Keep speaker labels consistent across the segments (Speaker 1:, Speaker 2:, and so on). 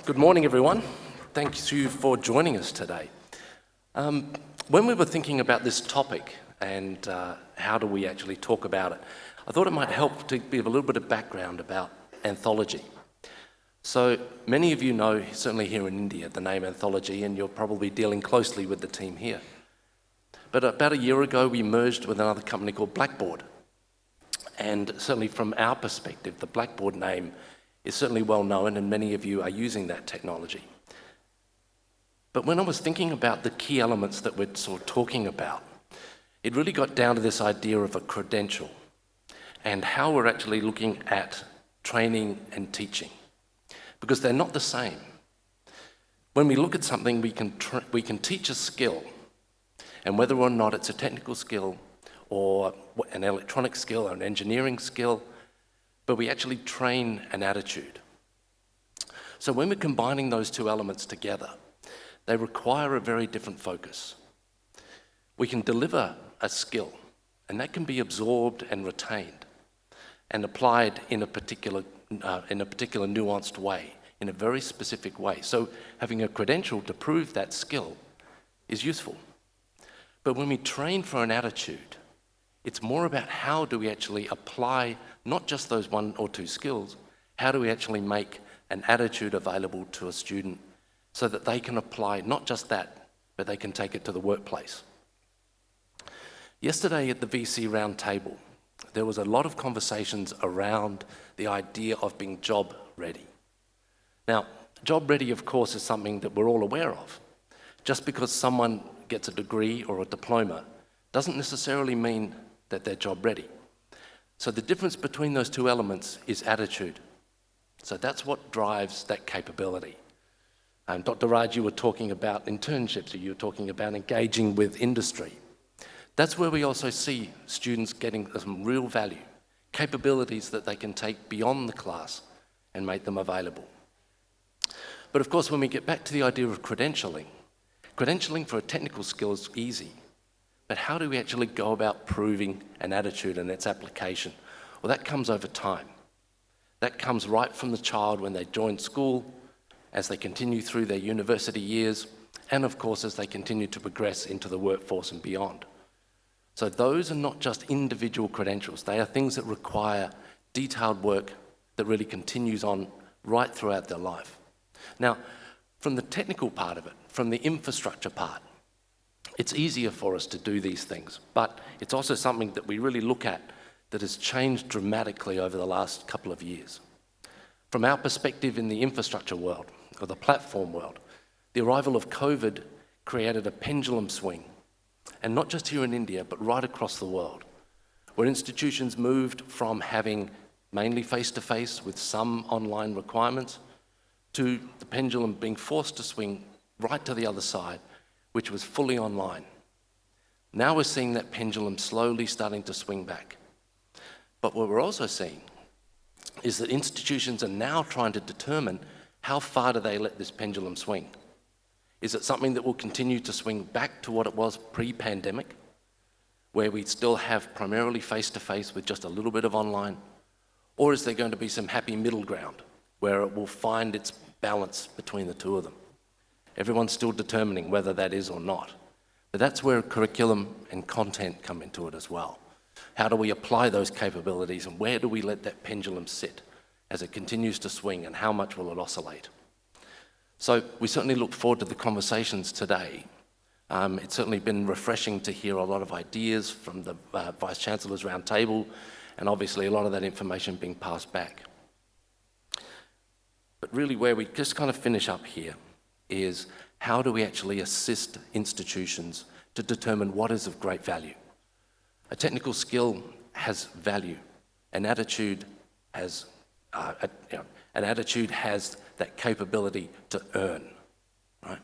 Speaker 1: Good morning, everyone. Thank you for joining us today. When we were thinking about this topic and how do we actually talk about it, I thought it might help to give a little bit of background about Anthology. So many of you know, certainly here in India, the name Anthology, and you're probably dealing closely with the team here. But about a year ago, we merged with another company called Blackboard. And certainly from our perspective, the Blackboard name is certainly well known, and many of you are using that technology. But when I was thinking about the key elements that we're sort of talking about, it really got down to this idea of a credential and how we're actually looking at training and teaching, because they're not the same. When we look at something, we can teach a skill, and whether or not it's a technical skill or an electronic skill or an engineering skill, but we actually train an attitude. So when we're combining those two elements together, they require a very different focus. We can deliver a skill, and that can be absorbed and retained and applied in a particular nuanced way, in a very specific way. So having a credential to prove that skill is useful. But when we train for an attitude, it's more about how do we actually apply not just those one or two skills, how do we actually make an attitude available to a student so that they can apply not just that, but they can take it to the workplace. Yesterday at the VC roundtable, there was a lot of conversations around the idea of being job ready. Now, job ready, of course, is something that we're all aware of. Just because someone gets a degree or a diploma doesn't necessarily mean that they're job ready. So the difference between those two elements is attitude. So that's what drives that capability. Dr. Raj, you were talking about internships, or you were talking about engaging with industry. That's where we also see students getting some real value, capabilities that they can take beyond the class and make them available. But of course, when we get back to the idea of credentialing for a technical skill is easy. But how do we actually go about proving an attitude and its application? Well, that comes over time. That comes right from the child when they join school, as they continue through their university years, and of course, as they continue to progress into the workforce and beyond. So those are not just individual credentials. They are things that require detailed work that really continues on right throughout their life. Now, from the technical part of it, from the infrastructure part, it's easier for us to do these things, but it's also something that we really look at that has changed dramatically over the last couple of years. From our perspective in the infrastructure world, or the platform world, the arrival of COVID created a pendulum swing, and not just here in India, but right across the world, where institutions moved from having mainly face-to-face with some online requirements to the pendulum being forced to swing right to the other side, which was fully online. Now we're seeing that pendulum slowly starting to swing back. But what we're also seeing is that institutions are now trying to determine how far do they let this pendulum swing. Is it something that will continue to swing back to what it was pre-pandemic, where we still have primarily face-to-face with just a little bit of online? Or is there going to be some happy middle ground where it will find its balance between the two of them? Everyone's still determining whether that is or not. But that's where curriculum and content come into it as well. How do we apply those capabilities, and where do we let that pendulum sit as it continues to swing, and how much will it oscillate? So we certainly look forward to the conversations today. It's certainly been refreshing to hear a lot of ideas from the Vice Chancellor's roundtable, and obviously a lot of that information being passed back. But really where we just kind of finish up here is how do we actually assist institutions to determine what is of great value? A technical skill has value. An attitude has that capability to earn, right?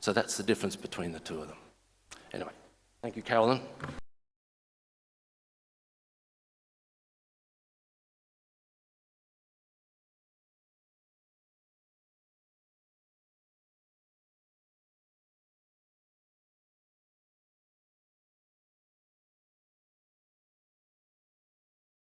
Speaker 1: So that's the difference between the two of them. Anyway, thank you, Carolyn.